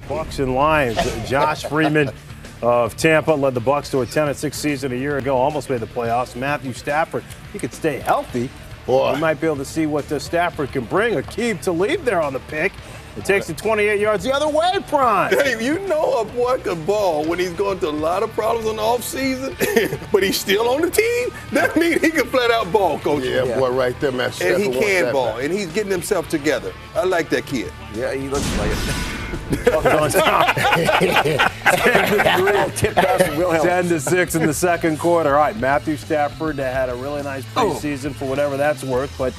Bucs and Lions. Josh Freeman of Tampa led the Bucs to a 10-6 season a year ago, almost made the playoffs. Matthew Stafford, he could stay healthy. Boy. We might be able to see what Stafford can bring. Aqib Talib there on the pick. It takes it 28 yards the other way, Prime. Dave, you know a boy can ball when he's going through a lot of problems on the offseason, but he's still on the team? That means he can flat out ball, Coach. Yeah, boy, right there, man. And he can ball, and he's getting himself together. I like that kid. Yeah, he looks like it. 10-6 in the second quarter. All right, Matthew Stafford had a really nice preseason for whatever that's worth, but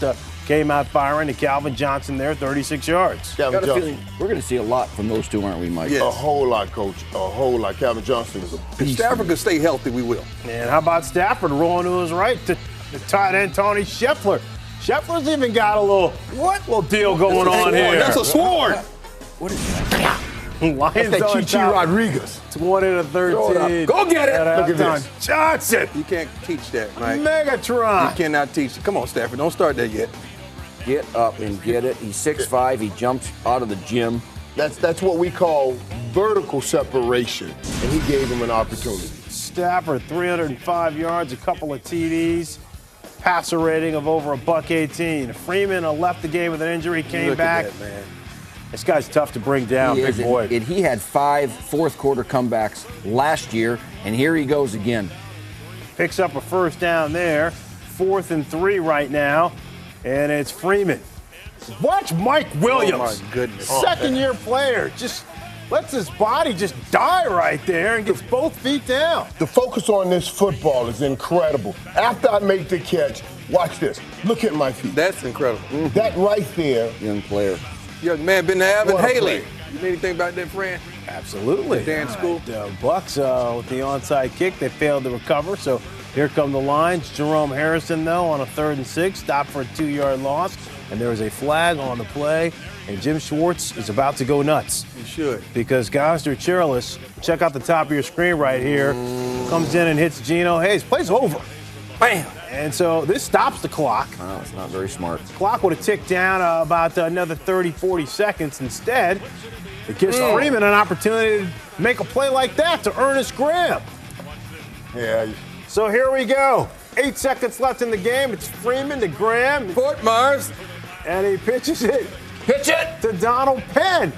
came out firing. And Calvin Johnson there, 36 yards. Got a feeling we're going to see a lot from those two, aren't we, Mike? Yes. A whole lot, Coach. A whole lot. Calvin Johnson is a If beast. Stafford can stay healthy, we will. And how about Stafford rolling to his right to the tight end, Tony Scheffler. Scheffler's even got a little deal going on here. That's a sword. What is that? Lions That's on Chichi top, Rodriguez. 20-13. Go get it. Look at this. Johnson. You can't teach that, Mike. Megatron. You cannot teach it. Come on, Stafford. Don't start that yet. Get up and get it. He's 6'5". He jumps out of the gym. That's what we call vertical separation, and he gave him an opportunity. Stafford, 305 yards, a couple of TDs, passer rating of over $118. Freeman left the game with an injury, came Look back. at that, man. This guy's tough to bring down, He big is, boy. and he had 5 fourth-quarter comebacks last year, and here he goes again. Picks up a first down there. 4th and 3 right now, and it's Freeman. Watch Mike Williams. Oh, my goodness. Second-year player. Just lets his body just die right there and gets both feet down. The focus on this football is incredible. After I make the catch, watch this. Look at my feet. That's incredible. That right there. Young player. Young man been to Alvin What a Haley. play. You know anything about that, friend? Absolutely. Dan School. Bucks with the onside kick, they failed to recover. So here come the Lions. Jerome Harrison, though, on a 3rd and 6, stopped for a 2-yard loss. And there was a flag on the play. And Jim Schwartz is about to go nuts. You should. Because Gosder Cherilus, check out the top of your screen right here, comes in and hits Geno Hayes. Play's over. Bam. And so this stops the clock. Oh, it's not very smart. Clock would have ticked down about another 30, 40 seconds. Instead, it gives Freeman an opportunity to make a play like that to Ernest Graham. Yeah. So here we go. 8 seconds left in the game. It's Freeman to Graham. Fort Myers. And he pitches it Pitch it! to Donald Penn.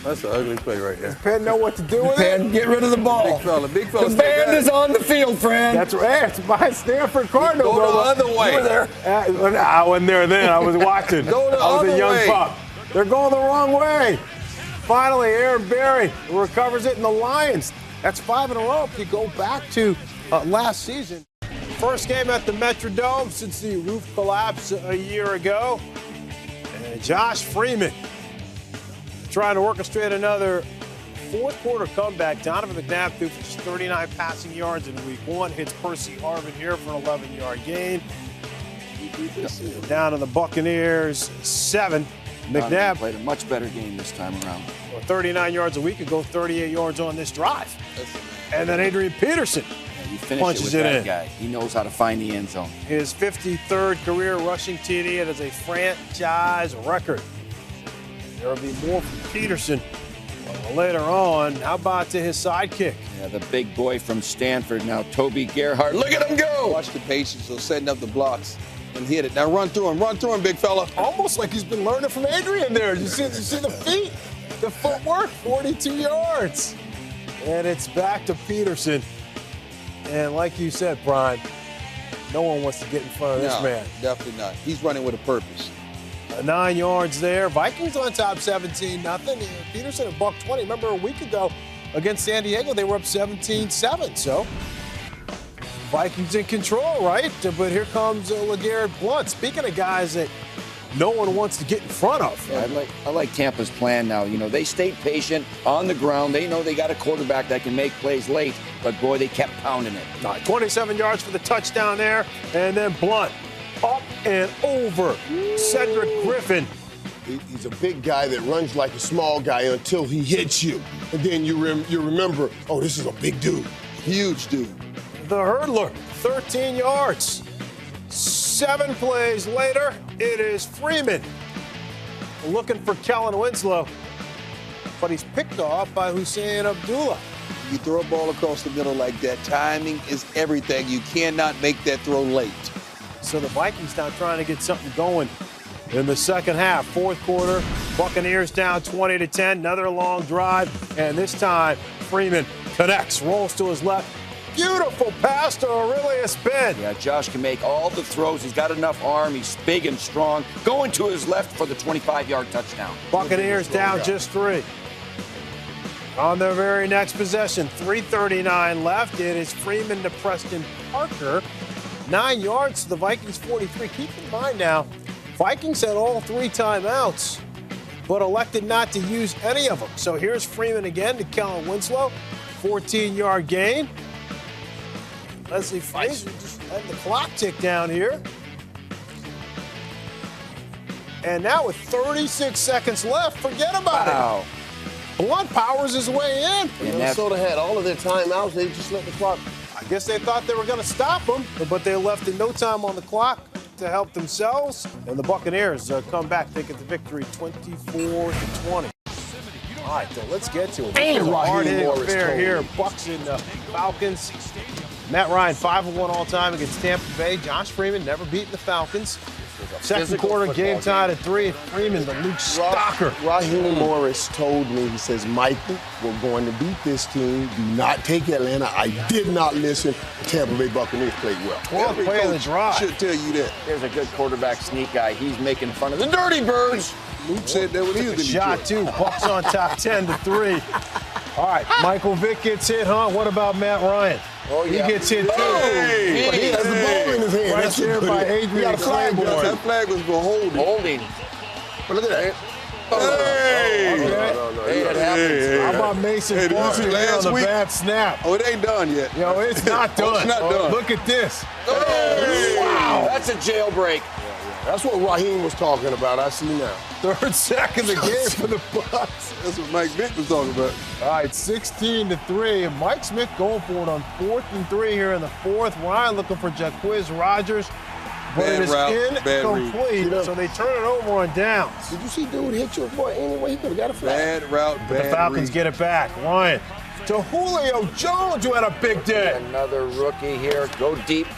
That's an ugly play right there. Penn know what to do with it. Penn, get rid of the ball. Big fella. The band is on the field, friend. That's right. It's by Stanford Cardinal. Go the other way. You were there. I wasn't there then. I was watching. Go the I was a other young way. pup. They're going the wrong way. Finally, Aaron Berry recovers it in the Lions. That's 5 in a row if you go back to last season. First game at the Metrodome since the roof collapse a year ago. And Josh Freeman trying to orchestrate another fourth-quarter comeback. Donovan McNabb threw for 39 passing yards in week 1. Hits Percy Harvin here for an 11-yard gain. Down to the Buccaneers, 7. McNabb played a much better game this time around. 39 yards a week ago, 38 yards on this drive. And then Adrian Peterson You finish punches it with it that in. guy. He knows how to find the end zone. His 53rd career rushing TD. It is a franchise record. There will be more from Peterson later on. How about to his sidekick? Yeah, the big boy from Stanford now, Toby Gerhardt. Look at him go! Watch the patience of setting up the blocks and hit it. Now run through him, big fella. Almost like he's been learning from Adrian there. You see the feet, the footwork, 42 yards. And it's back to Peterson. And like you said, Brian, no one wants to get in front of this man. Definitely not. He's running with a purpose. 9 yards there. Vikings on top 17-0. Peterson at $120. Remember a week ago against San Diego, they were up 17-7. So Vikings in control, right? But here comes LeGarrette Blount. Speaking of guys that no one wants to get in front of. Yeah, I like Tampa's plan now. You know, they stayed patient on the ground. They know they got a quarterback that can make plays late, but boy, they kept pounding it. 27 yards for the touchdown there, and then Blount up and over. Cedric Griffin. He's a big guy that runs like a small guy until he hits you. And then you remember, oh, this is a big dude. Huge dude. The hurdler, 13 yards. 7 plays later, it is Freeman looking for Kellen Winslow. but he's picked off by Hussein Abdullah. You throw a ball across the middle like that, timing is everything. You cannot make that throw late. So the Vikings now trying to get something going in the second half. Fourth quarter, Buccaneers down 20-10. Another long drive, and this time Freeman connects, rolls to his left. Beautiful pass to Aurelius Ben. Yeah, Josh can make all the throws. He's got enough arm. He's big and strong. Going to his left for the 25-yard touchdown. Buccaneers down just 3. On their very next possession, 3:39 left. It is Freeman to Preston Parker. 9 yards to the Vikings 43. Keep in mind now, Vikings had all 3 timeouts, but elected not to use any of them. So here's Freeman again to Kellen Winslow. 14-yard gain. Leslie Frazier just letting the clock tick down here. And now with 36 seconds left, forget about it. Blunt powers his way in. Minnesota had all of their timeouts. They just let the clock. I guess they thought they were going to stop him, but they left in no time on the clock to help themselves. And the Buccaneers come back, taking the victory 24-20. All right, so let's get to it. And Hard-hitting Morris affair here. Bucs and Falcons. Matt Ryan, 5-1 all-time against Tampa Bay. Josh Freeman never beaten the Falcons. Second quarter, game tied at 3. Freeman, the Luke Stalker. Raheem Morris told me, he says, Michael, we're going to beat this team. Do not take Atlanta. I did not listen. The Tampa Bay Buccaneers played well. Well, play in the drive. Should tell you that. There's a good quarterback sneak guy. He's making fun of the Dirty Birds. Luke said that when he was in Shot, Detroit. too. Bucks on top 10-3. All right, Michael Vick gets hit, huh? What about Matt Ryan? Oh, yeah. He gets hit, too. Hey, he has the ball in his hand. Right That's there good. by He Adrian got a flag. Claiborne. That flag was for holding. But look at that. Hey! Hey, that happens. How about Mason Hey, did you Parker see here last on the week? bad snap? Oh, it ain't done yet. Yo, it's not done. It's not done. Look at this. Hey! Wow. That's a jailbreak. That's what Raheem was talking about. I see now. Third sack of the game for the Bucks. That's what Mike Vick was talking about. All right, 16-3. And Mike Smith going for it on 4th and 3 here in the 4th. Ryan looking for Jacquizz Rodgers. But Bad it is route, bad incomplete, read. so they turn it over on downs. Did you see dude hit your boy anyway? He could have got a flag. Bad route, But the bad Falcons read. get it back. Ryan to Julio Jones, who had a big day. Another rookie here. Go deep.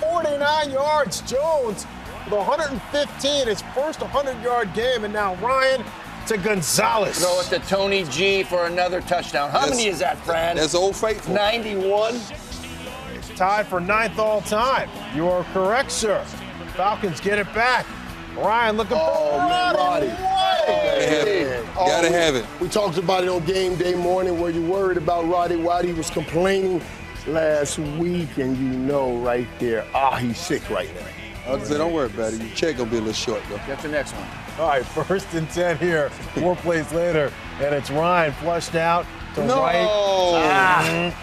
49 yards. Jones with 115, his first 100-yard game. And now Ryan to Gonzalez. Throw it to Tony G for another touchdown. How many is that, Fran? That's Old Faithful. 91. Tied for 9th all time. You are correct, sir. Falcons get it back. Ryan looking for Roddy. Gotta have it. We talked about it on game day morning. Were you worried about Roddy White? He was complaining last week, and you know right there, he's sick right now. I said, don't worry about it. Your check gonna be a little short, though. Get the next one. All right, 1st and 10 here. 4 plays later, and it's Ryan flushed out to right.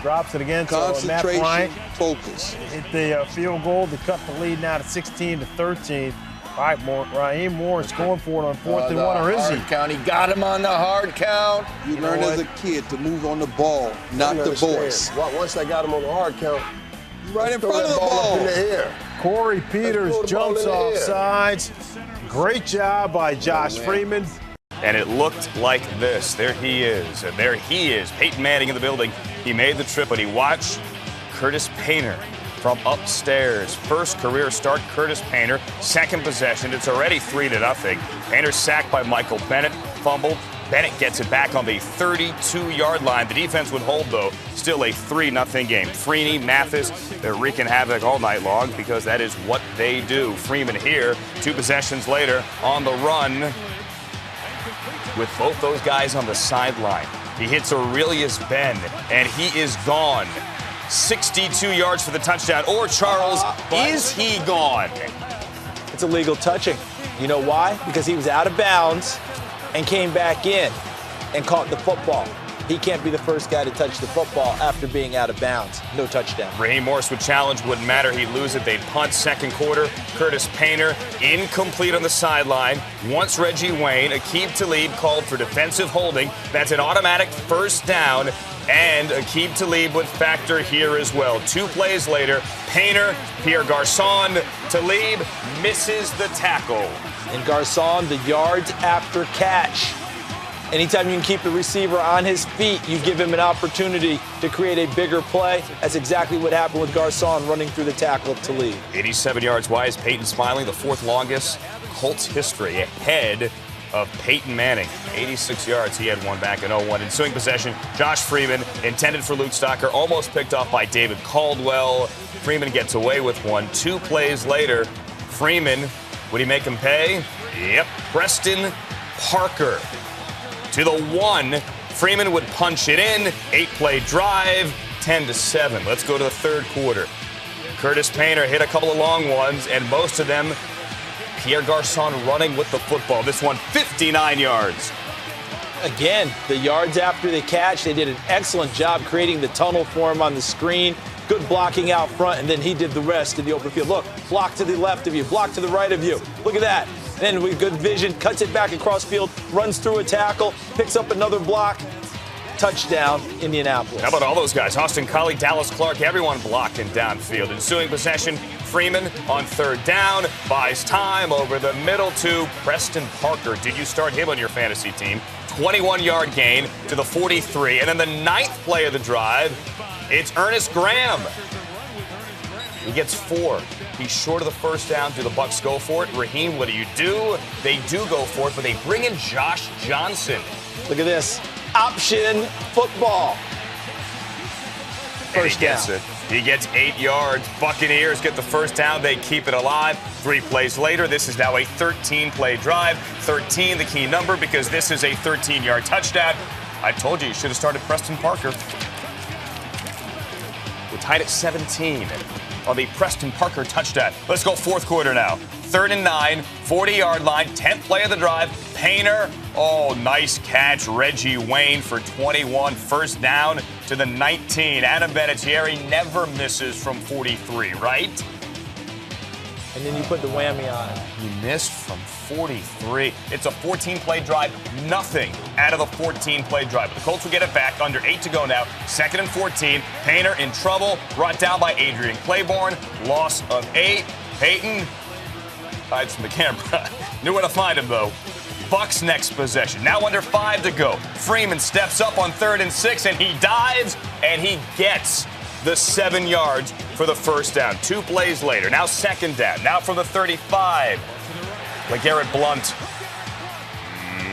Drops it again. So Matt Concentration, Ryan focus. hit the field goal to cut the lead now to 16-13. All right, Raheem Morris going for it on 4th and 1, or is he? Hard count. He got him on the hard count. You learn know as a kid to move on the ball, not the voice. Once I got him on the hard count, Right in throw front of that the ball up in ball. the air. Corey Peters throw the ball jumps in the off air. sides. Great job by Josh Freeman. And it looked like this. There he is. And there he is. Peyton Manning in the building. He made the trip, but he watched Curtis Painter from upstairs. First career start, Curtis Painter. Second possession. It's already 3-0. Painter sacked by Michael Bennett. Fumbled. Bennett gets it back on the 32-yard line. The defense would hold, though. Still a 3-0 game. Freeney, Mathis, they're wreaking havoc all night long because that is what they do. Freeman here, 2 possessions later, on the run with both those guys on the sideline. He hits Aurelius Ben, and he is gone. 62 yards for the touchdown. Or, Charles, is he gone? It's illegal touching. You know why? Because he was out of bounds and came back in and caught the football. He can't be the first guy to touch the football after being out of bounds. No touchdown. Raheem Morris would challenge, wouldn't matter. He'd lose it. They'd punt second quarter. Curtis Painter incomplete on the sideline. Once Reggie Wayne, Aqib Talib called for defensive holding. That's an automatic first down. And Aqib Talib would factor here as well. 2 plays later, Painter, Pierre Garçon, Talib misses the tackle. And Garçon, the yards after catch. Anytime you can keep the receiver on his feet, you give him an opportunity to create a bigger play. That's exactly what happened with Garcon running through the tackle to lead. 87 yards wise, Peyton Smiling, the fourth longest Colts history, ahead of Peyton Manning. 86 yards, he had one back in 0-1. Ensuing possession, Josh Freeman, intended for Luke Stocker, almost picked off by David Caldwell. Freeman gets away with one. 2 plays later, Freeman, would he make him pay? Yep. Preston Parker to the 1. Freeman would punch it in. 8-play drive, 10-7. Let's go to the third quarter. Curtis Painter hit a couple of long ones, and most of them, Pierre Garcon running with the football. This one, 59 yards. Again, the yards after the catch, they did an excellent job creating the tunnel for him on the screen. Good blocking out front, and then he did the rest in the open field. Look, block to the left of you, block to the right of you. Look at that. Then with good vision, cuts it back across field, runs through a tackle, picks up another block. Touchdown, Indianapolis. How about all those guys? Austin Collie, Dallas Clark, everyone blocking downfield. Ensuing possession, Freeman on third down, buys time over the middle to Preston Parker. Did you start him on your fantasy team? 21-yard gain to the 43. And then the 9th play of the drive, it's Ernest Graham. He gets 4. He's short of the first down. Do the Bucs go for it? Raheem, what do? They do go for it, but they bring in Josh Johnson. Look at this. Option football. First down. He gets 8 yards. Buccaneers get the first down. They keep it alive. 3 plays later, this is now a 13-play drive. 13, the key number, because this is a 13-yard touchdown. I told you should have started Preston Parker. We're tied at 17 on the Preston Parker touchdown. Let's go fourth quarter now. 3rd and 9, 40-yard line, 10th play of the drive. Painter, nice catch. Reggie Wayne for 21. First down to the 19. Adam Vinatieri never misses from 43, right? And then you put the whammy on it. He missed from 43. It's a 14-play drive. Nothing out of the 14-play drive. But the Colts will get it back. Under 8 to go now. 2nd and 14. Painter in trouble. Brought down by Adrian Claiborne. Loss of 8. Peyton hides from the camera. Knew where to find him, though. Bucs next possession. Now under 5 to go. Freeman steps up on 3rd and 6, and he dives, and he gets the 7 yards for the first down. 2 plays later. Now 2nd down. Now from the 35. LeGarrette Blount.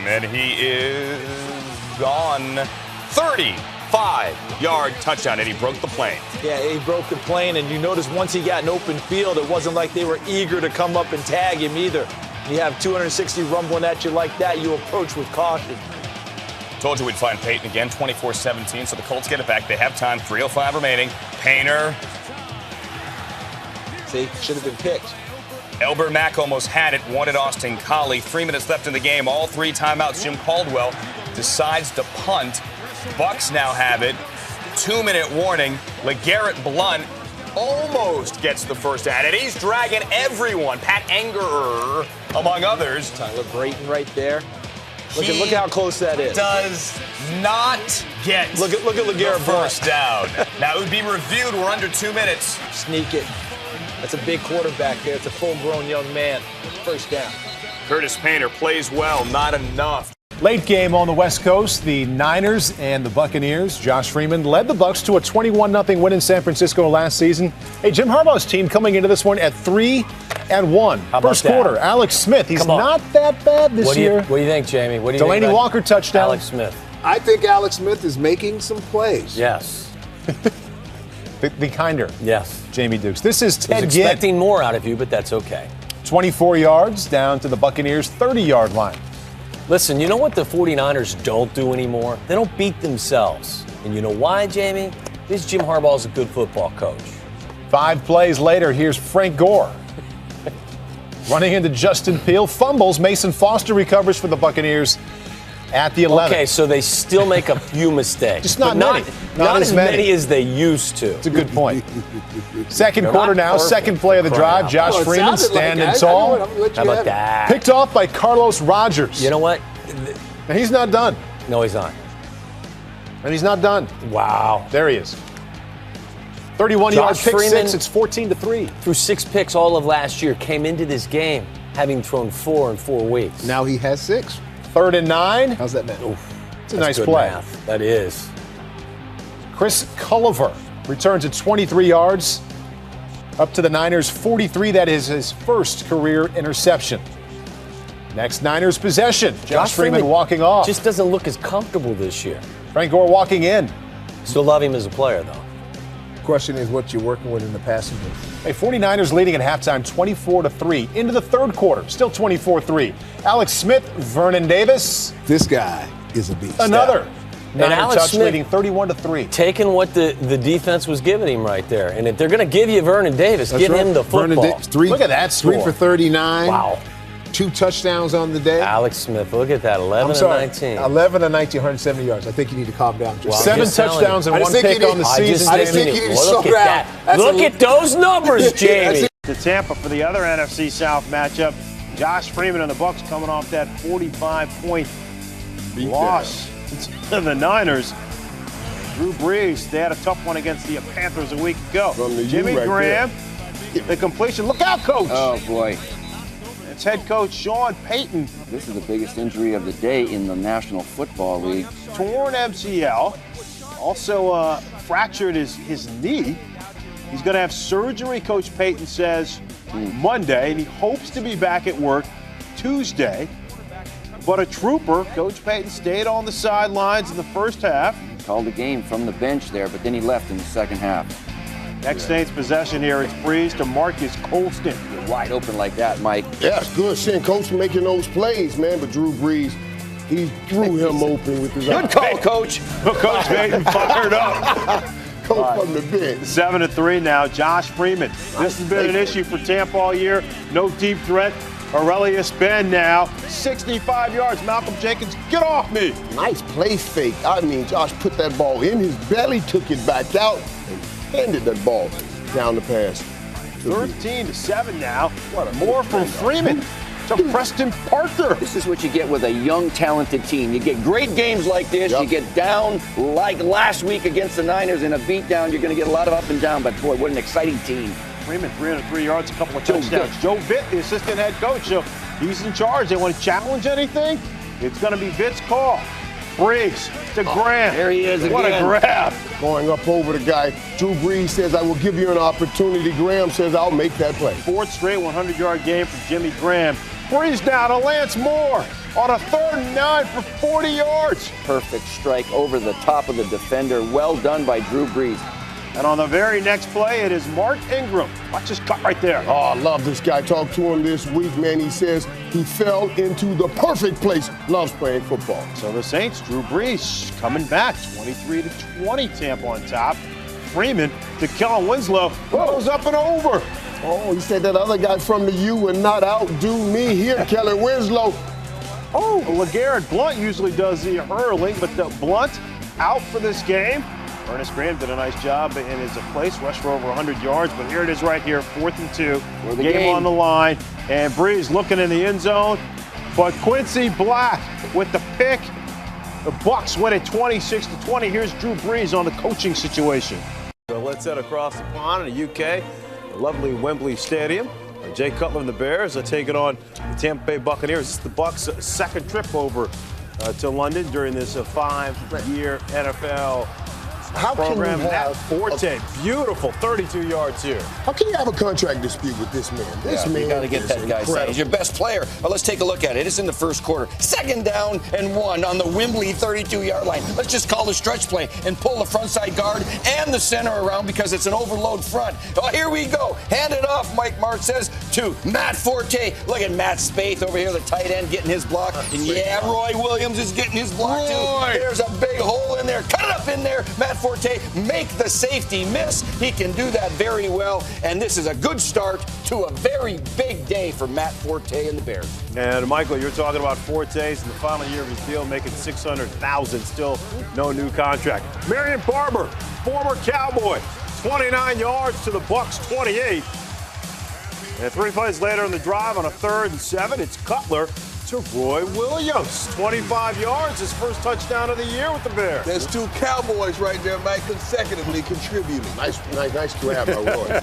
And he is gone. 35-yard touchdown, and he broke the plane. Yeah, he broke the plane, and you notice once he got an open field, it wasn't like they were eager to come up and tag him either. You have 260 rumbling at you like that, you approach with caution. Told you we'd find Peyton again, 24-17, so the Colts get it back. They have time, 3:05 remaining. Painter. See, should have been picked. Elber Mack almost had it, wanted Austin Collie. 3 minutes left in the game, all 3 timeouts. Jim Caldwell decides to punt. Bucs now have it. 2-minute warning. LeGarrette Blount almost gets the first down, and he's dragging everyone. Pat Angerer, among others. Tyler Brayton right there. Look how close that is. Does not get look at LeGarrette first down. Now it would be reviewed. We're under 2 minutes. Sneak it. That's a big quarterback there. It's a full-grown young man. First down. Curtis Painter plays well, not enough. Late game on the West Coast, the Niners and the Buccaneers. Josh Freeman led the Bucs to a 21-0 win in San Francisco last season. Hey, Jim Harbaugh's team coming into this one at 3-1. First quarter, Alex Smith. He's not that bad this year. What do you think, Jamie? What do you think? Delaney Walker touchdown. Alex Smith. I think Alex Smith is making some plays. Yes. the kinder. Yes. Jamie Dukes. This is Ted Ginn. Expecting more out of you, but that's okay. 24 yards down to the Buccaneers' 30-yard line. Listen, you know what the 49ers don't do anymore? They don't beat themselves. And you know why, Jamie? Because Jim Harbaugh's a good football coach. 5 plays later, here's Frank Gore. Running into Justin Peele, fumbles. Mason Foster recovers for the Buccaneers at the 11. Okay, so they still make a few mistakes. Just not many. Not as many as they used to. It's a good point. Second quarter now, perfect. Second play of the drive. Josh Freeman standing tall. How about that? Picked off by Carlos Rogers. You know what? And he's not done. No, he's not. And he's not done. Wow. There he is. 31-yard pick six. It's 14-3. Threw 6 picks all of last year. Came into this game having thrown 4 in 4 weeks. Now he has 6. 3rd and 9. How's that, man? It's a nice play. Math. That is. Chris Culliver returns at 23 yards. Up to the Niners' 43. That is his first career interception. Next Niners possession. Josh Freeman walking off. Just doesn't look as comfortable this year. Frank Gore walking in. Still love him as a player, though. Question is what you're working with in the passing game. Hey, 49ers leading at halftime 24-3. Into the third quarter, still 24-3. Alex Smith, Vernon Davis. This guy is a beast. Another. And Alex touch Smith leading 31-3. Taking what the defense was giving him right there. And if they're going to give you Vernon Davis, give him the football. Look at that score. 3 for 39. Wow. 2 touchdowns on the day. Alex Smith, look at that, 11 and 19. 11 and 19, 170 yards. I think you need to calm down. Wow. 7 touchdowns and 1 pick on the season. I just think you need to slow Look at down. that. Look at those numbers, Jamie. To Tampa for the other NFC South matchup. Josh Freeman and the Bucs coming off that 45-point loss to the Niners. Drew Brees, they had a tough one against the Panthers a week ago. Jimmy Graham, the completion. Look out, Coach. Oh, boy. It's head coach Sean Payton. This is the biggest injury of the day in the National Football League. Torn MCL. Also fractured his knee. He's going to have surgery, Coach Payton says, Monday, and he hopes to be back at work Tuesday. But a trooper, Coach Payton stayed on the sidelines in the first half. He called the game from the bench there, but then he left in the second half. Next Saints possession here, it's Brees to Marcus Colston. You're wide open like that, Mike. Yeah, it's good seeing Coach making those plays, man. But Drew Brees, he threw him open with his Good call, Coach. Coach Payton fired up. Coach from the bench. 7-3 now. Josh Freeman. This has been an issue for Tampa all year. No deep threat. Aurelius Ben now. 65 yards. Malcolm Jenkins, get off me. Nice play fake. I mean, Josh put that ball in his belly, took it back out, and handed that ball down the pass. 13-7 now. More from Freeman to Preston Parker. This is what you get with a young, talented team. You get great games like this. You get down like last week against the Niners in a beatdown. You're going to get a lot of up and down, but boy, what an exciting team. Freeman, 303 yards, a couple of touchdowns. Joe Vitt, the assistant head coach, so he's in charge. They want to challenge anything? It's going to be Vitt's call. Brees to Graham. There he is again. What a grab. Going up over the guy. Drew Brees says, I will give you an opportunity. Graham says, I'll make that play. Fourth straight 100-yard game for Jimmy Graham. Brees down to Lance Moore on a 3rd and 9 for 40 yards. Perfect strike over the top of the defender. Well done by Drew Brees. And on the very next play, it is Mark Ingram. Watch this cut right there. Oh, I love this guy. Talked to him this week, man. He says he fell into the perfect place. Loves playing football. So the Saints, Drew Brees coming back, 23-20, Tampa on top. Freeman to Kellen Winslow, goes up and over. Oh, he said that other guy from the U would not outdo me here, Kellen Winslow. Oh, LeGarrette Blount usually does the hurling, but Blount out for this game. Ernest Graham did a nice job in his place, rushed for over 100 yards, but here it is right here, 4th and 2. Game on the line, and Brees looking in the end zone, but Quincy Black with the pick. The Bucs win it 26-20. Here's Drew Brees on the coaching situation. So let's head across the pond in the UK, the lovely Wembley Stadium. Jay Cutler and the Bears are taking on the Tampa Bay Buccaneers. This is the Bucs' second trip over to London during this 5-year NFL program. Matt Forte, beautiful 32 yards here. How can you have a contract dispute with this man? This man, you got to get that guy signed. He's your best player. Well, let's take a look at it. It's in the first quarter. 2nd down and 1 on the Wembley 32-yard line. Let's just call the stretch play and pull the front side guard and the center around because it's an overload front. Oh, here we go. Hand it off, Mike Mark says, to Matt Forte. Look at Matt Spaeth over here, the tight end, getting his block. And yeah, Roy Williams is getting his block too. There's a big hole in there. Cut it up in there. Matt Forte, make the safety miss. He can do that very well. And this is a good start to a very big day for Matt Forte and the Bears. And Michael, you're talking about Forte's in the final year of his deal, making $600,000, still no new contract. Marion Barber, former Cowboy, 29 yards to the Bucs 28. And 3 plays later in the drive on a 3rd and 7, it's Cutler to Roy Williams. 25 yards, his first touchdown of the year with the Bears. There's 2 Cowboys right there, Mike, consecutively contributing. Nice grab by Roy.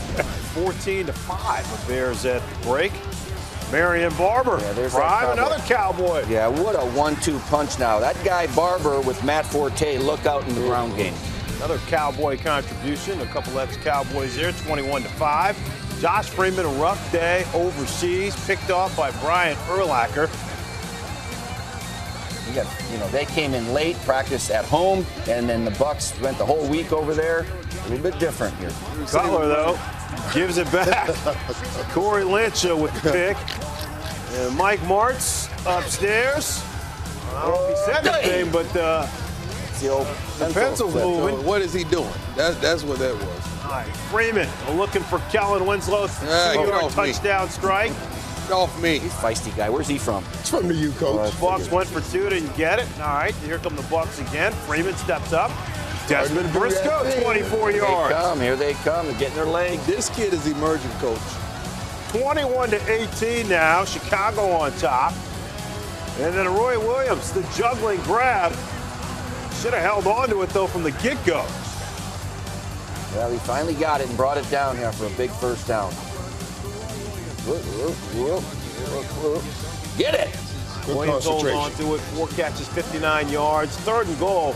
14-5, the Bears at the break. Marion Barber. Yeah, there's Prime, that another Cowboy. Yeah, what a 1-2 punch now. That guy Barber with Matt Forte, look out in the ground game. Another Cowboy contribution. A couple ex-Cowboys there, 21-5. Josh Freeman, a rough day overseas, picked off by Brian Urlacher. They came in late, practiced at home, and then the Bucs spent the whole week over there. A little bit different here. Cutler, though, gives it back. Corey Lynch with the pick. And Mike Martz upstairs. I don't know if he said anything, but the pencil's moving. What is he doing? That's what that was. All right, Freeman looking for Kellen Winslow's 2-yard touchdown strike. Get off me. He's a feisty guy. Where's he from? It's from the U, Coach. Bucs went for 2, didn't get it. All right, here come the Bucs again. Freeman steps up. Desmond Briscoe, 24 yards. Here they come. They're getting their leg. This kid is emerging, Coach. 21-18 now. Chicago on top. And then Roy Williams, the juggling grab. Should have held on to it, though, from the get-go. Well, he finally got it and brought it down here for a big first down. Get it! Williams holds on to it. 4 catches, 59 yards. 3rd and goal.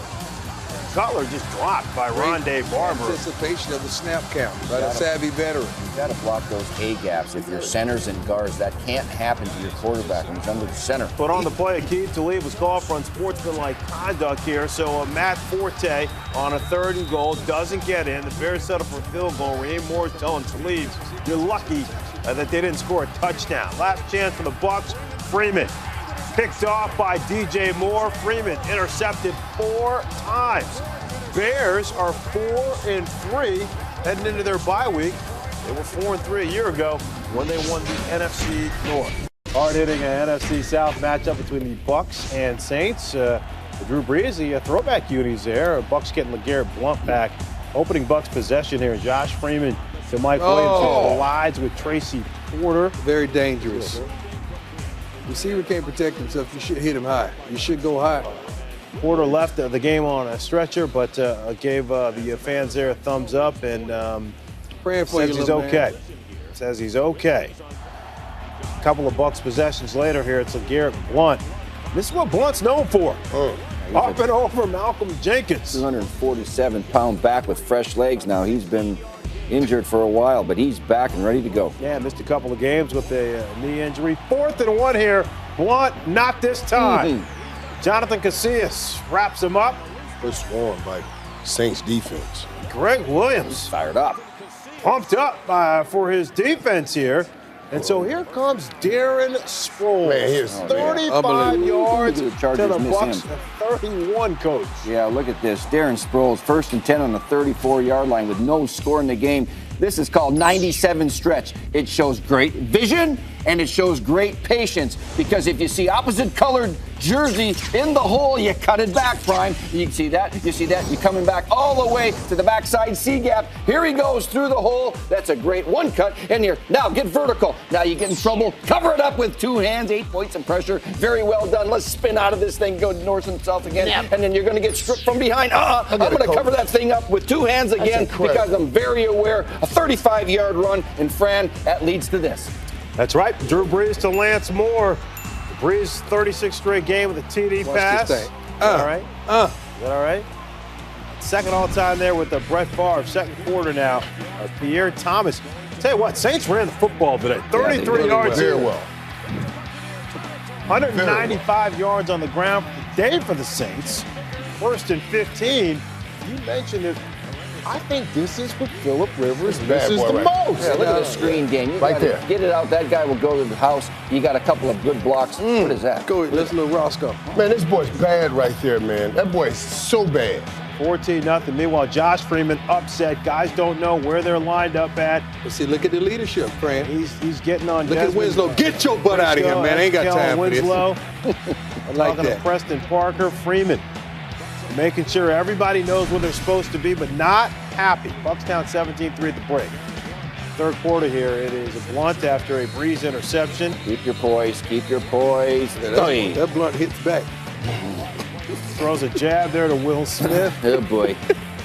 Cutler just dropped by Rondé Barber. Anticipation of the snap count by the savvy veteran. You've got to block those A-gaps. If you're centers and guards, that can't happen to your quarterback when he's under the center. But on the play, Akeem Talib was called for unsportsmanlike conduct here. So Matt Forte on a 3rd and goal doesn't get in. The Bears settle for a field goal. Raheem Moore's telling Talib, you're lucky that they didn't score a touchdown. Last chance for the Bucs. Freeman picked off by DJ Moore. Freeman intercepted 4 times. Bears are 4-3 heading into their bye week. They were 4-3 a year ago when they won the NFC North. Hard-hitting NFC South matchup between the Bucs and Saints. Drew Brees, the throwback unis there. Bucs getting LeGarrette Blount back. Opening Bucs possession here. Josh Freeman to Mike Williams, who collides with Tracy Porter. Very dangerous. Receiver can't protect himself. You should hit him high. You should go high. Porter left the game on a stretcher, but gave the fans there a thumbs up and praying for says you, he's okay. Man. Says he's okay. A couple of Bucs possessions later here, it's LeGarrette Blount. This is what Blunt's known for. Up and over Malcolm Jenkins. 247-pound back with fresh legs now. He's been injured for a while, but he's back and ready to go. Yeah, missed a couple of games with a knee injury. 4th and 1 here. Blount, not this time. Jonathan Casillas wraps him up. First one by Saints defense. Greg Williams fired up. Pumped up for his defense here. And so here comes Darren Sproles. Man, here's 35 yards to the Bucs. 31, Coach. Yeah, look at this. Darren Sproles, 1st and 10 on the 34-yard line with no score in the game. This is called 97 stretch. It shows great vision and it shows great patience, because if you see opposite colored jersey in the hole, you cut it back, Prime. You can see that. You see that. You're coming back all the way to the backside C gap. Here he goes through the hole. That's a great one cut. And here, now get vertical. Now you get in trouble. Cover it up with 2 hands, 8 points of pressure. Very well done. Let's spin out of this thing, go north and south again. Yep. And then you're going to get stripped from behind. I'm going to cover that thing up with 2 hands again, because I'm very aware. A 35-yard run, and Fran, that leads to this. That's right. Drew Brees to Lance Moore. Brees, 36th straight game with a TD pass. All right. Is that all right? Second all-time there with the Brett Favre. 2nd quarter now. Pierre Thomas. Tell you what, Saints ran the football today. 33 yards. Very well. 195 yards on the ground for the day for the Saints. 1st and 15. You mentioned it. I think this is what Phillip Rivers misses the most. Yeah, look at the screen game. You right there. Get it out. That guy will go to the house. You got a couple of good blocks. What is that? Go ahead. Listen to Roscoe. Man, this boy's bad right there, man. That boy is so bad. 14-0. Meanwhile, Josh Freeman upset. Guys don't know where they're lined up at. But see, look at the leadership, Fran. He's getting on. Look at Winslow. Get your butt out of here, man. I ain't got time for this. Winslow. I like that. Preston Parker, Freeman. Making sure everybody knows where they're supposed to be, but not happy. Bucs down 17-3 at the break. 3rd quarter here. It is a Blount after a Brees interception. Keep your poise. Keep your poise. That Blount hits back. Throws a jab there to Will Smith. Oh, boy.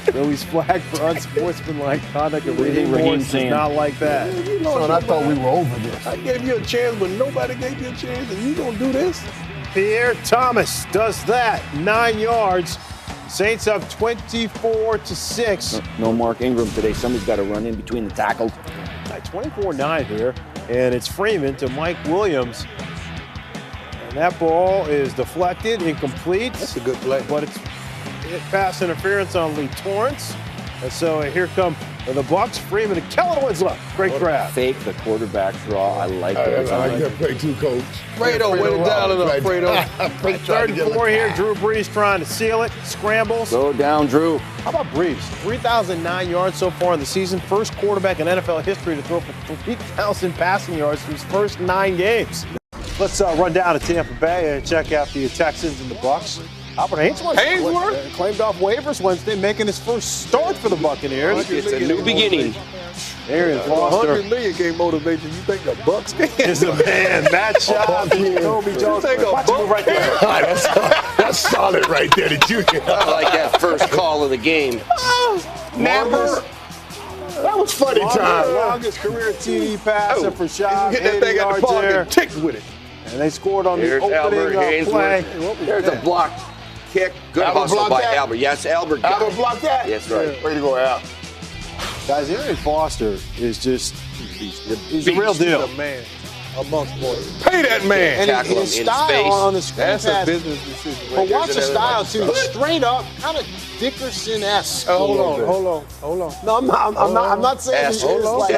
Though he's flagged for unsportsmanlike conduct, and Raheem Raheem Morris is saying. not like that. Son, I thought we were over this. I gave you a chance, but nobody gave you a chance, and you gonna do this? Pierre Thomas does that. 9 yards. Saints up 24-6. No Mark Ingram today. Somebody's got to run in between the tackles. 24-9 here. And it's Freeman to Mike Williams. And that ball is deflected, incomplete. That's a good play. But it's pass interference on Lee Torrance. And so here come the Bucs. Freeman and Kellen Winslow. Great grab. Fake the quarterback draw. I like that. I like that play too, Coach. Fredo, way to dial it up, Fredo. Third and 4 here. Drew Brees trying to seal it. Scrambles. Go down, Drew. How about Brees? 3,009 yards so far in the season. First quarterback in NFL history to throw for 3,000 passing yards through his first 9 games. Let's run down to Tampa Bay and check out the Texans and the Bucs. Albert Haynesworth claimed off waivers Wednesday, making his first start for the Buccaneers. It's a new beginning. Aaron Foster. $100 million can't motivate you. You think the Bucs can? Is the man. Matt Schaub, Kobe Jones. Watch move right there. That's solid right there, the junior. I like that first call of the game. Number. That was funny time. Longest career TD passer for Schaub. Get that thing out the park and tick with it. And they scored on Here's the Albert opening play. Haynesworth. There's a block kick. Good Albert hustle blocked by that? Albert. Yes, Albert got Albert it. blocked that? Yes, right. Way to go, Al. Guys, Aaron Foster is just, he's a real deal. He's a man amongst boys. Pay that man. And Tackle his him in style space. on the screen That's a pass. business decision. But watch the style, too. Straight up, kind of Dickerson-esque. Hold on. No, I'm not saying he is like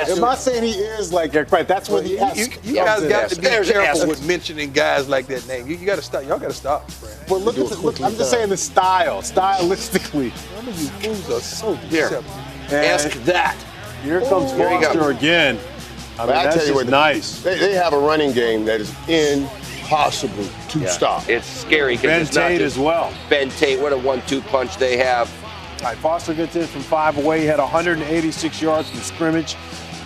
I'm not saying he is like right. That's what he is. You guys got to be There's careful S. with mentioning guys like that name. You got to stop. Y'all got to stop. But look at the, I'm just saying the style, stylistically. Some of you fools are so Here. deceptive. Ask that. Here comes Here you go. Foster again. I mean, I that's tell you just what, nice. They have a running game that is impossible to stop. It's scary because Ben it's not Tate just as well. Ben Tate. What a 1-2 punch they have. All right, Foster gets in from 5 away. He had 186 yards from scrimmage.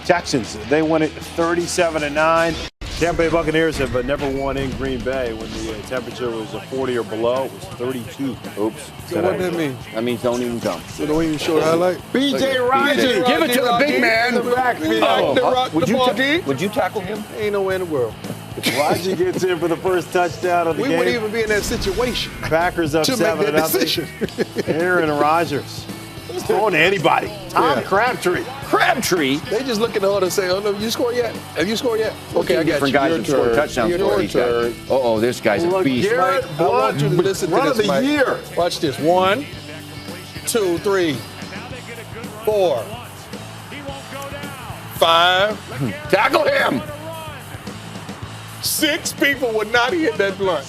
Texans, they win it 37-9. Tampa Bay Buccaneers have never won in Green Bay when the temperature was 40 or below. It was 32. Oops. So what that mean? That means don't even come. So don't even show the highlight? B.J. Rodgers. Give it to the big man. The backfield. Would you tackle him? Ain't nowhere in the world. Rodgers gets in for the first touchdown of the We game. wouldn't even be in that situation Packers up to make that 7-0. decision. Aaron Rodgers. Throwing to anybody. Tom Crabtree. Crabtree. They just look at the order and say, "Oh no, you scored yet? Have you scored yet?" Okay, I got Different you. guys Your have scored turn. touchdowns Your for these guys. turn. Uh-oh, this guy's a beast. Garrett Mike, I want you to listen to Run this, of the Mike. year. Watch this. 1, 2, 3, 4, 5. Tackle him. 6 people would not hit that blunt.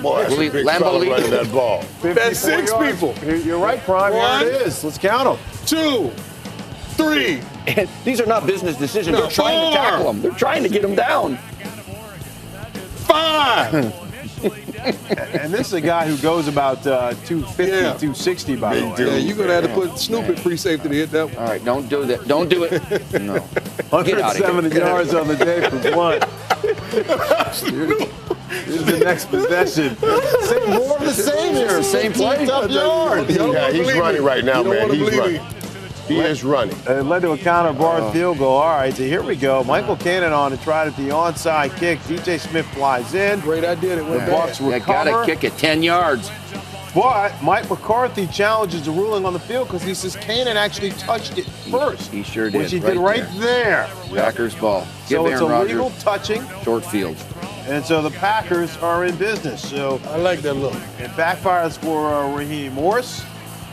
Boy, that's a big Lambeau fella lead. running that ball. That's 6 yards. people. You're right, Prime. One. Here it is. Let's count them. 2, 3, And these are not business decisions. No, They're trying to tackle him. They're trying to get him down. 5. And this is a guy who goes about 250, Yeah. 260, by the way. Yeah, you're gonna have to put Snoop at free safety to hit that one. All right, don't do that. Don't do it. No. Get out of here. 170 yards on the day for Blunt. Here's the next possession. More of the same here. Same play. Tough yards. Yeah, he's running right now, man. He's running. He is running. It led to a counter-barred field goal. All right, so here we go. Michael Cannon on to try at the onside kick. DJ Smith flies in. Great idea. It went The Bucs You recover. got to kick it 10 yards. But Mike McCarthy challenges the ruling on the field because he says Cannon actually touched it first. He sure did. Which he did right there. Packers ball. Give So it's Aaron a legal Rodgers touching, short field. and so the Packers are in business. So I like that look. it backfires for Raheem Morris,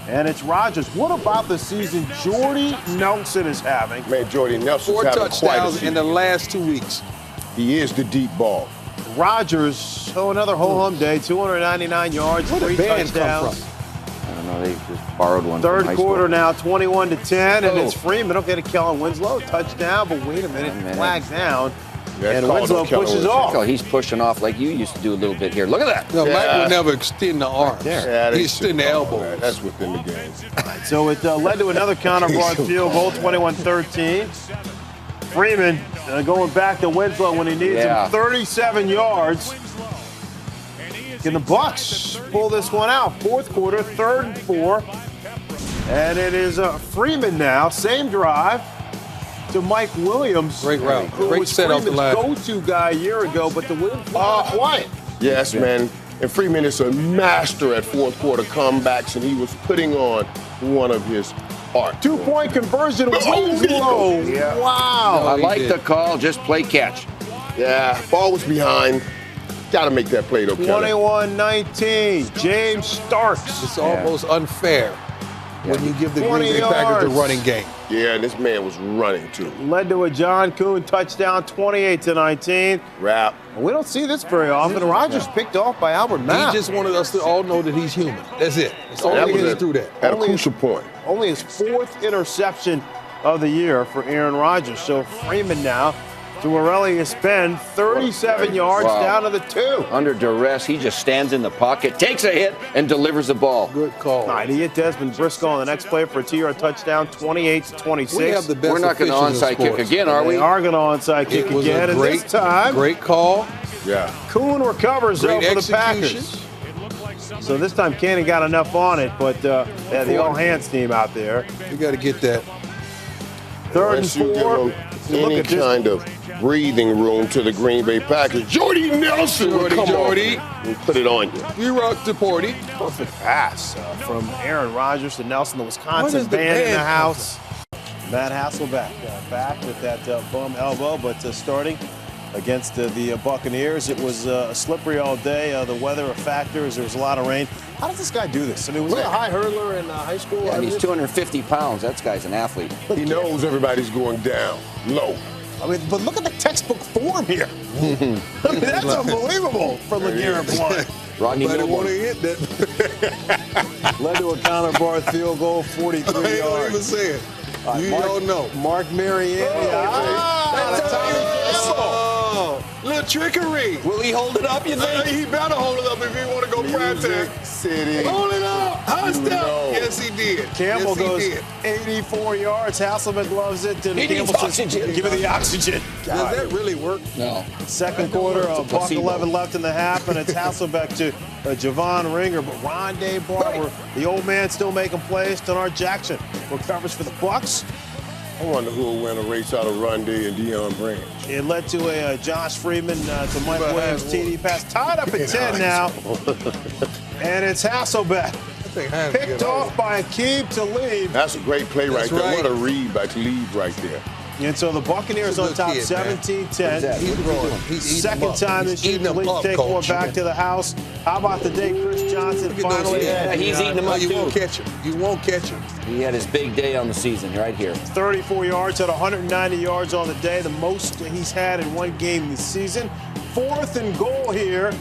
and it's Rodgers. What about the season Jordy Nelson is having? Man, Jordy Nelson's 4 having quite a touchdowns season. in the last 2 weeks. He is the deep ball. Rodgers, another ho-hum day, 299 yards, Where 3 did band touchdowns. come I don't know. They just borrowed one. Third from high quarter school. now, 21-10, and Oh. it's Freeman. Okay, to Kellen Winslow, touchdown, but wait a minute, flag down, That's and called Winslow on Kellen pushes Winslow. off. Oh, he's pushing off like you used to do a little bit here. Look at that. No, Mike Yeah. would never extend the arms. Yeah, He extend the elbows. That's within the game. So it led to another counter-barred field goal, 21-13. Freeman going back to Winslow when he needs Yeah. him, 37 yards. Can the Bucs pull this one out? Fourth quarter, 3rd and 4. And it is Freeman now, same drive to Mike Williams. Great route. Who Great was set off the Freeman's line. go-to guy a year ago, but the Williams was quiet. Yes, man. And Freeman is a master at fourth quarter comebacks, and he was putting on one of his art. 2-point conversion was low. Yeah. Wow. I like the call. Just play catch. Yeah, ball was behind. Got to make that play, though, Kelly. 21-19, James Starks. It's almost unfair when you give the Green Bay Packers the running game. Yeah, and this man was running, too. Led to a John Kuhn touchdown, 28-19. Wrap. We don't see this very often. Rodgers picked off by Albert Mapp. He just wanted us to all know that he's human. That's it. That's all That he was is a- through that. At a crucial point. Only his 4th interception of the year for Aaron Rodgers. So Freeman now to Aurelius Ben, 37 yards Wow. down to the 2. Under duress, he just stands in the pocket, takes a hit, and delivers the ball. Good call. He hit Desmond Briscoe on the next play for a 2-yard touchdown, 28-26. We have the best We're not going to officials in onside kick sports. again, are They we? are going to onside kick It was again, a and this time great call. Yeah. Kuhn recovers though Great for the execution. Packers. So this time Cannon got enough on it, but the all-hands team out there. You got to get that. Third and Unless you give 4. him any Look at kind of breathing room to the Green Bay Packers. Jordy Nelson would come Jordy. off and put it on you. We rock the party. Perfect pass from Aaron Rodgers to Nelson, the What Wisconsin is the band in the band house. Matt Hasselbeck back with that bum elbow, but starting against the Buccaneers. It was slippery all day. The weather a factor as there was a lot of rain. How does this guy do this? I mean, was he a high hurler in high school? Yeah, and he's 250 pounds. That guy's an athlete. He knows everybody's going down low. I mean, but look at the textbook form here. I mean, that's unbelievable for LeGarrette Blount. Rodney Nobody want to Milburn. hit that. Led to a counter-bar field goal, 43 I ain't gonna even yards. say it. You don't know. Mark Mariani. Little trickery. Will he hold it up, you think? He better hold it up if he want to go prime time. City. Hold it up. High step. No. Yes, he did. Campbell yes, goes he did. 84 yards. Hasselbeck loves it. And He needs Campbell says, oxygen. give me the oxygen. Does that really work? No. Second quarter, buck placebo. 11 left in the half, and it's Hasselbeck to Javon Ringer. But Rondé Barber, the old man, still making plays. Denard Jackson recovers for the Bucks. I wonder who will win a race out of Rondé and Deion Branch. It led to a Josh Freeman to Mike Williams TD pass. Tied up at 10 now. And it's Hasselbeck. Picked off by Aqib Talib. That's a great play right That's there. right. What a read by Talib right there. And so the Buccaneers on Good top, kid, 17-10. He's growing. He's eating Second them up. time He's this year, eating them Talib up, take one coach. back to the house. How about the day Chris Johnson Look at those finally hands. had? he's eating them No, up, you too. won't catch him. You won't catch him. He had his big day on the season right here. 34 yards, had 190 yards on the day, the most he's had in one game this season. 4th and goal here,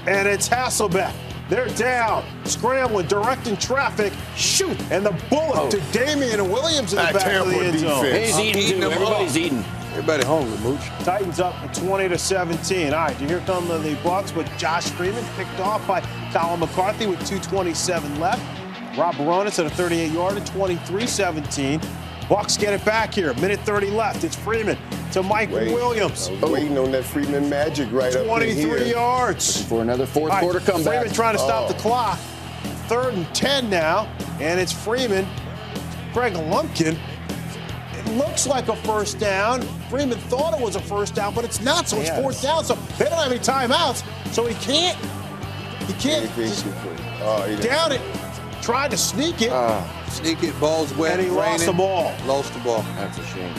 and it's Hasselbeck. They're down, scrambling, directing traffic, shoot, and the bullet to Damian Williams in the That back of the Tampa end zone. defense. He's eating, eating too. them Everybody's up. eating. Everybody hungry, Mooch. Titans up 20-17. All right, here come the Bucks with Josh Freeman picked off by Colin McCarthy with 2:27 left. Rob Baronis at a 38-yarder, 23-17. Bucks get it back here. Minute 30 left. It's Freeman to Mike Williams. I was waiting on that Freeman magic right up in 23 here. yards. For another fourth All right, quarter comeback. Freeman trying to stop the clock. 3rd and 10 now, and it's Freeman. Greg Lumpkin. It looks like a first down. Freeman thought it was a first down, but it's not, so it's 4th down. So they don't have any timeouts, so he can't just down it. Tried to sneak it, Sneak it, balls wet, and he lost the raining. ball. Lost the ball. That's a shame.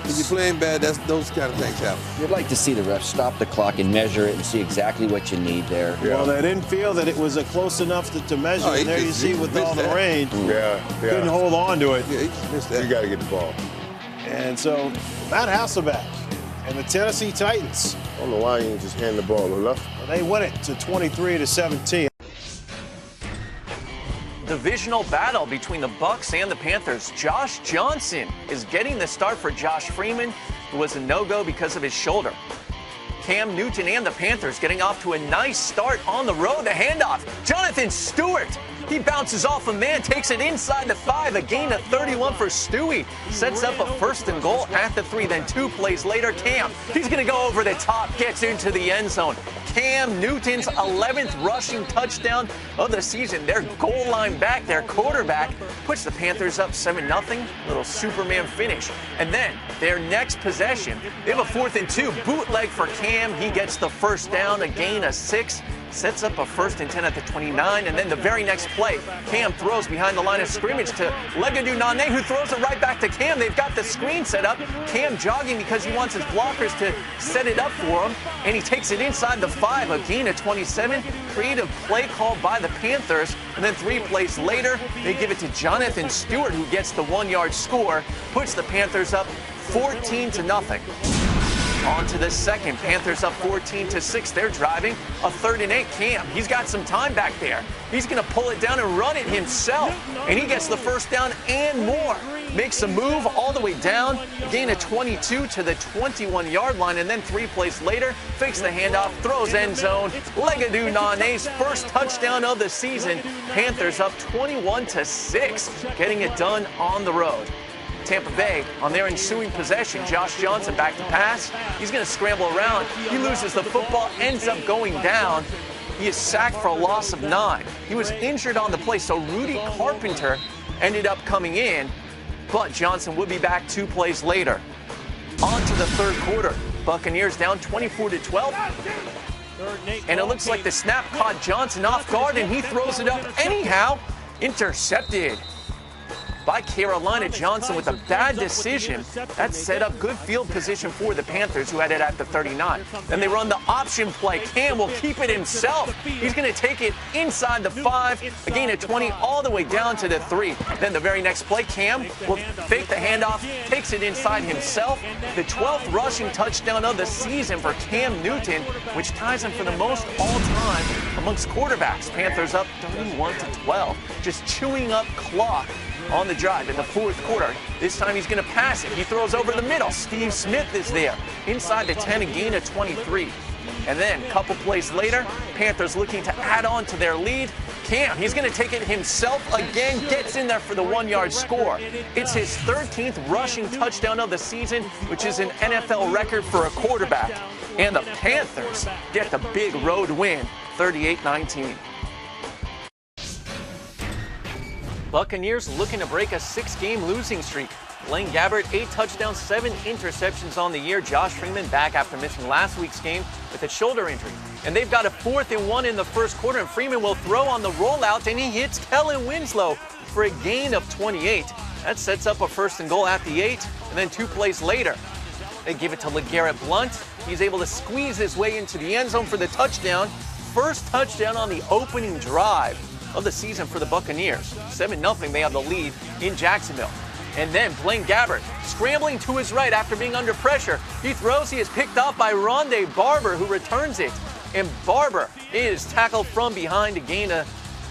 If you're playing bad, those kind of things happen. You'd like to see the refs stop the clock and measure it and see exactly what you need there. Well, they didn't feel that it was close enough to measure. Oh, he And there you just- see he with missed all the that. rain, couldn't Yeah. hold on to it. Yeah, he just missed You that. got to get the ball. And so Matt Hasselbeck and the Tennessee Titans, I don't know why you didn't just hand the ball enough. they win it to 23-17. Divisional battle between the Bucks and the Panthers. Josh Johnson is getting the start for Josh Freeman, who was a no-go because of his shoulder. Cam Newton and the Panthers getting off to a nice start on the road. The handoff, Jonathan Stewart. He bounces off a man, takes it inside the 5, a gain of 31 for Stewie. Sets up a 1st and goal at the 3. Then 2 plays later, Cam, he's going to go over the top, gets into the end zone. Cam Newton's 11th rushing touchdown of the season. Their goal line back, their quarterback, puts the Panthers up 7-0. Little Superman finish. And then their next possession, they have a 4th and 2. Bootleg for Cam. He gets the first down, a gain of 6. Sets up a 1st and 10 at the 29, and then the very next play, Cam throws behind the line of scrimmage to Legadou Nane, who throws it right back to Cam. They've got the screen set up. Cam jogging because he wants his blockers to set it up for him, and he takes it inside the 5, a gain of 27. Creative play called by the Panthers, and then 3 plays later, they give it to Jonathan Stewart, who gets the 1-yard score, puts the Panthers up 14-0. On to the second. Panthers up 14-6. They're driving a 3rd and 8. Cam, he's got some time back there. He's going to pull it down and run it himself. And he gets the first down and more. Makes a move all the way down. Gain of 22 to the 21-yard line. And then 3 plays later, fakes the handoff, throws end zone. Legadou Nane's first touchdown of the season. Panthers up 21-6. Getting it done on the road. Tampa Bay on their ensuing possession. Josh Johnson back to pass. He's going to scramble around. He loses the football, ends up going down. He is sacked for a loss of 9. He was injured on the play, so Rudy Carpenter ended up coming in, but Johnson would be back 2 plays later. On to the 3rd quarter. Buccaneers down 24-12. And it looks like the snap caught Johnson off guard, and he throws it up anyhow. Intercepted by Carolina. Johnson with a bad decision. That set up good field position for the Panthers, who had it at the 39. Then they run the option play. Cam will keep it himself. He's going to take it inside the 5, a gain of 20 all the way down to the 3. Then the very next play, Cam will fake the handoff, takes it inside himself. The 12th rushing touchdown of the season for Cam Newton, which ties him for the most all-time amongst quarterbacks. Panthers up 31-12, just chewing up clock on the drive in the 4th quarter. This time he's going to pass it. He throws over the middle. Steve Smith is there. Inside the 10, a gain of 23. And then a couple plays later, Panthers looking to add on to their lead. Cam, he's going to take it himself again, gets in there for the 1-yard score. It's his 13th rushing touchdown of the season, which is an NFL record for a quarterback. And the Panthers get the big road win, 38-19. Buccaneers looking to break a 6-game losing streak. Blaine Gabbert, 8 touchdowns, 7 interceptions on the year. Josh Freeman back after missing last week's game with a shoulder injury. And they've got a 4th and 1 in the 1st quarter, and Freeman will throw on the rollout, and he hits Kellen Winslow for a gain of 28. That sets up a 1st and goal at the 8, and then 2 plays later, they give it to LeGarrette Blount. He's able to squeeze his way into the end zone for the touchdown. First touchdown on the opening drive of the season for the Buccaneers. 7-0, they have the lead in Jacksonville. And then Blaine Gabbert scrambling to his right after being under pressure. He throws, he is picked off by Rondé Barber, who returns it. And Barber is tackled from behind,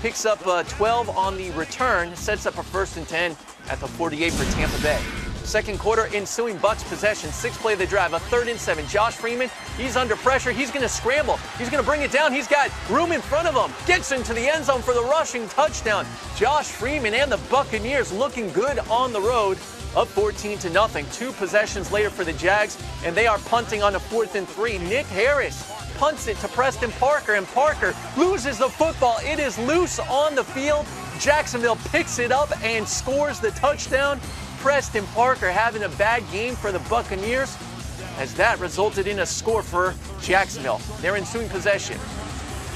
picks up 12 on the return, sets up a 1st and 10 at the 48 for Tampa Bay. 2nd quarter, ensuing Bucs possession. 6th play of the drive, a 3rd and 7. Josh Freeman, he's under pressure. He's going to scramble. He's going to bring it down. He's got room in front of him. Gets into the end zone for the rushing touchdown. Josh Freeman and the Buccaneers looking good on the road, up 14-0. 2 possessions later for the Jags, and they are punting on a 4th and 3. Nick Harris punts it to Preston Parker, and Parker loses the football. It is loose on the field. Jacksonville picks it up and scores the touchdown. Preston Parker having a bad game for the Buccaneers, as that resulted in a score for Jacksonville. Their ensuing possession.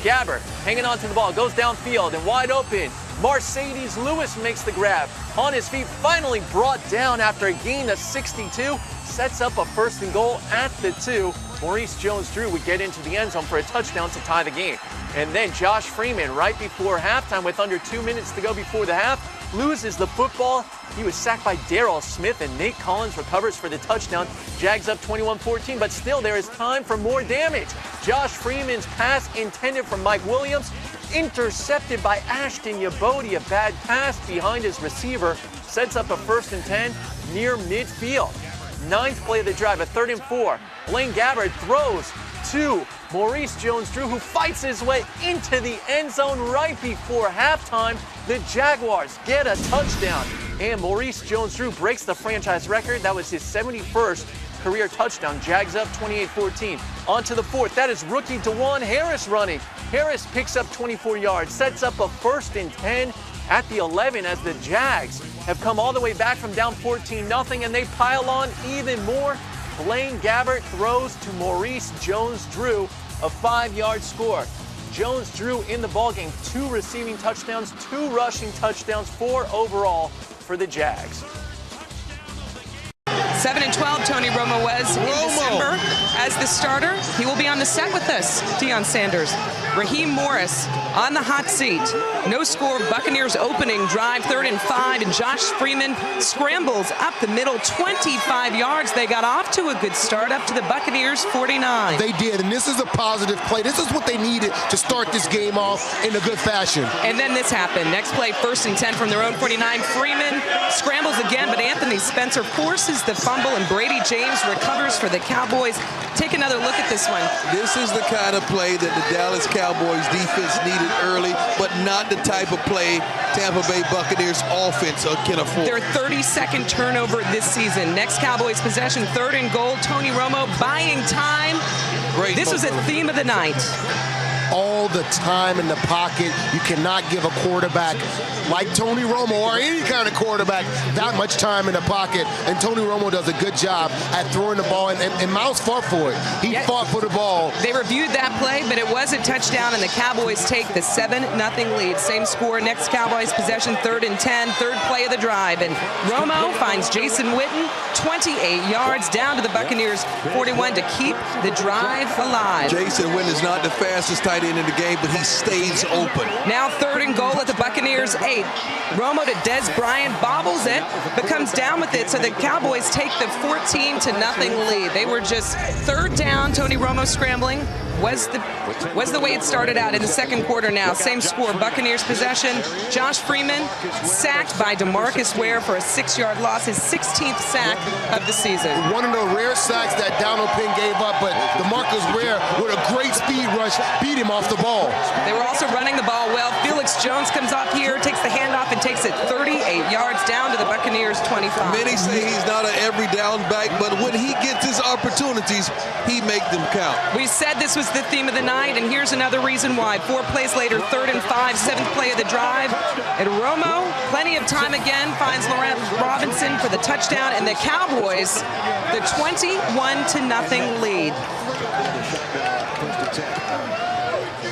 Gabbert hanging on to the ball, goes downfield and wide open. Mercedes Lewis makes the grab. On his feet, finally brought down after a gain of 62. Sets up a 1st and goal at the 2. Maurice Jones-Drew would get into the end zone for a touchdown to tie the game. And then Josh Freeman, right before halftime, with under 2 minutes to go before the half, loses the football. He was sacked by Darrell Smith, and Nate Collins recovers for the touchdown. Jags up 21-14, but still there is time for more damage. Josh Freeman's pass intended for Mike Williams, intercepted by Ashton Yabodi. A bad pass behind his receiver sets up a 1st and 10 near midfield. 9th play of the drive, a 3rd and 4. Blaine Gabbert throws to Maurice Jones-Drew, who fights his way into the end zone right before halftime. The Jaguars get a touchdown, and Maurice Jones-Drew breaks the franchise record. That was his 71st career touchdown. Jags up 28-14. On to the fourth. That is rookie DeJuan Harris running. Harris picks up 24 yards, sets up a 1st and 10 at the 11 as the Jags have come all the way back from down 14-0, and they pile on even more. Blaine Gabbert throws to Maurice Jones-Drew, a 5-yard score. Jones-Drew in the ballgame, 2 receiving touchdowns, 2 rushing touchdowns, 4 overall for the Jags. 7-12, Tony Romo was in December as the starter. He will be on the set with us, Deion Sanders. Raheem Morris on the hot seat. No score, Buccaneers opening drive, 3rd and 5, and Josh Freeman scrambles up the middle, 25 yards. They got off to a good start, up to the Buccaneers 49. They did, and this is a positive play. This is what they needed to start this game off in a good fashion. And then this happened. Next play, 1st and 10 from their own 49. Freeman scrambles again, but Anthony Spencer forces the fumble, and Brady James recovers for the Cowboys. Take another look at this one. This is the kind of play that the Dallas Cowboys defense needed early, but not the type of play Tampa Bay Buccaneers offense can afford. Their 32nd turnover this season. Next Cowboys possession, 3rd and goal. Tony Romo buying time. This was a theme of the night. All the time in the pocket. You cannot give a quarterback like Tony Romo or any kind of quarterback that much time in the pocket. And Tony Romo does a good job at throwing the ball. And Miles fought for it. He fought for the ball. They reviewed that play, but it was a touchdown, and the Cowboys take the 7-0 lead. Same score. Next Cowboys possession, 3rd and 10. 3rd play of the drive. And Romo finds Jason Witten, 28 yards down to the Buccaneers 41 to keep the drive alive. Jason Witten is not the fastest tight end in the game, but he stays open. Now 3rd and goal at the Buccaneers 8. Romo to Des Bryant, bobbles it, but comes down with it, so the Cowboys take the 14-0 lead. They were just 3rd down. Tony Romo scrambling was the way it started out in the 2nd quarter now. Same score, Buccaneers possession. Josh Freeman sacked by DeMarcus Ware for a 6-yard loss, his 16th sack of the season. One of the rare sacks that Donald Penn gave up, but DeMarcus Ware with a great speed rush beat him off the ball. They were also running the ball well. Felix Jones comes off here, takes the handoff, and takes it 38 yards down to the Buccaneers 25. Many say he's not an every down back, but when he gets his opportunities, he makes them count. We said this was the theme of the night, and here's another reason why. 4 plays later, 3rd and 5, 7th play of the drive. And Romo, plenty of time again, finds Laurent Robinson for the touchdown, and the Cowboys, the 21-0 lead.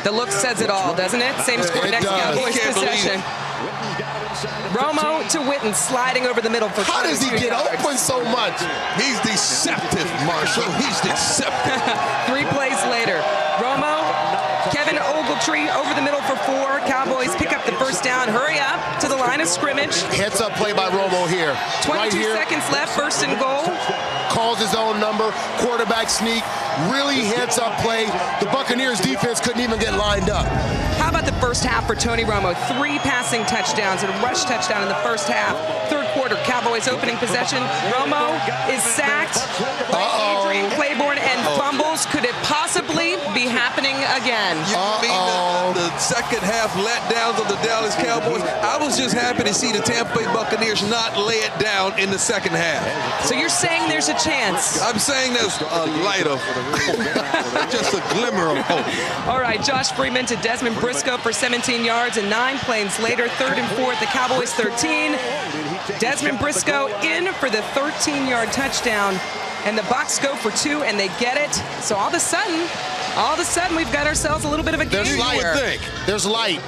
The look says it all, doesn't it? Same score, next Cowboys possession. Romo to Witten, sliding over the middle for 22 How does he get yards. open so much? He's deceptive, Marshall. He's deceptive. 3 plays later, Romo, Kevin Ogletree over the middle for 4. Cowboys pick up the 1st down. Hurry up to the line of scrimmage. Heads up play by Romo here. 22 seconds left, 1st and goal. Calls his own number, quarterback sneak, really heads up play. The Buccaneers defense couldn't even get lined up. How about the first half for Tony Romo? 3 passing touchdowns and a rush touchdown in the first half. 3rd quarter, Cowboys opening possession. Romo is sacked by Adrian Claiborne and fumbles. Could it possibly be happening again? You mean the second half letdowns of the Dallas Cowboys? I was just happy to see the Tampa Bay Buccaneers not lay it down in the second half. So you're saying there's a chance? I'm saying there's a light of, just a glimmer of hope. All right, Josh Freeman to Desmond Briscoe for 17 yards, and 9 plays later, 3rd and 4 at the Cowboys 13. Desmond Briscoe in for the 13-yard touchdown, and the Bucs go for 2, and they get it. So all of a sudden, we've got ourselves a little bit of a game There's light. here. There's light.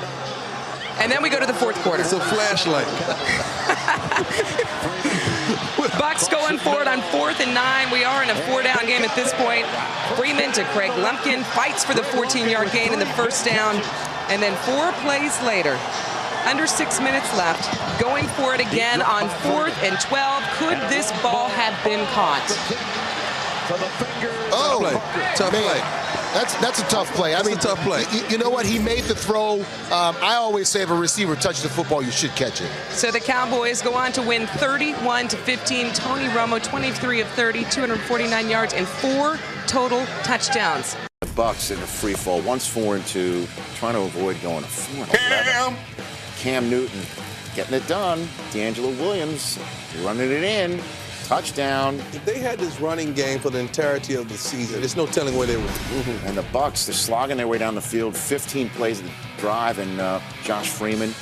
And then we go to the 4th quarter. It's a flashlight. Bucs going for it on 4th and 9. We are in a 4-down game at this point. Freeman to Craig Lumpkin, fights for the 14-yard gain in the 1st down. And then 4 plays later, under 6 minutes left, going for it again on 4th and 12. Could this ball have been caught? Tough play. That's a tough play. That's a tough play. You know what? He made the throw. I always say if a receiver touches the football, you should catch it. So the Cowboys go on to win 31-15. Tony Romo, 23 of 30, 249 yards, and 4 total touchdowns. The Bucs in a free fall, once 4-2, trying to avoid going to 4-11. Cam Newton getting it done. D'Angelo Williams running it in. Touchdown. If they had this running game for the entirety of the season, there's no telling where they were. And the Bucs, they're slogging their way down the field. 15 plays of the drive, and Josh Freeman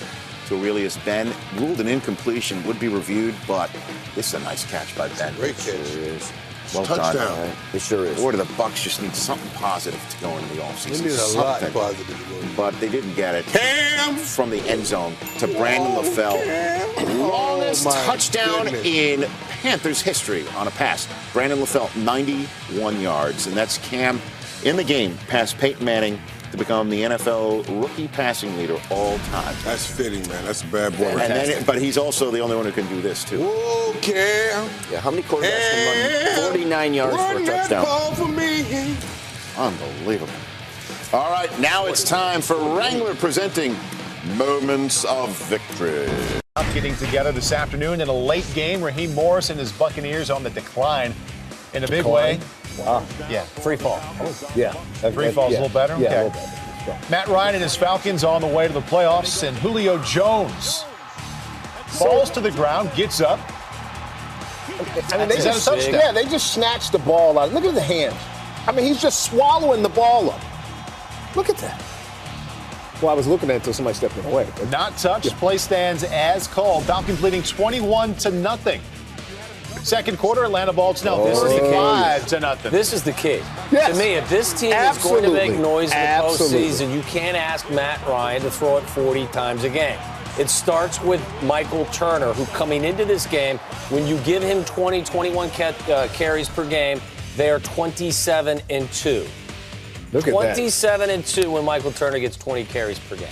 to Aurelius Ben. Ruled an incompletion, would be reviewed, but this is a nice catch by Ben. Great catch. Well Touchdown. done. It sure is. Boy, do the Bucs just need something positive to go into the offseason. They need a lot Something. positive to go. But they didn't get it. Cam! From the end zone to Brandon LaFell. Longest touchdown in Panthers history on a pass. Brandon LaFell, 91 yards. And that's Cam in the game past Peyton Manning to become the NFL rookie passing leader all time. That's fitting, man. That's a bad boy. But he's also the only one who can do this, too. Whoa, Cam. Yeah, how many quarterbacks can run 49 yards for a touchdown? Ball for me. Unbelievable. All right, now it's time for Wrangler presenting Moments of Victory. Getting together this afternoon in a late game. Raheem Morris and his Buccaneers on the decline in a big way. Wow. Yeah. Free fall. Yeah. Free fall's a little better? Yeah, Okay. a little better. Matt Ryan and his Falcons on the way to the playoffs, and Julio Jones falls to the ground, gets up. I mean, Is that a touchdown? Yeah, they just snatched the ball out. Look at the hands. I mean, he's just swallowing the ball up. Look at that. Well, I was looking at it until somebody stepped in the way. But Not touched. Play stands as called. Falcons leading 21-0. Second quarter, Atlanta Bolts now 35-0. This is the key. Yes. To me, if this team is going to make noise in the postseason, you can't ask Matt Ryan to throw it 40 times a game. It starts with Michael Turner, who coming into this game, when you give him 20, 21 carries per game, they are 27-2. Look at that. 27-2 when Michael Turner gets 20 carries per game.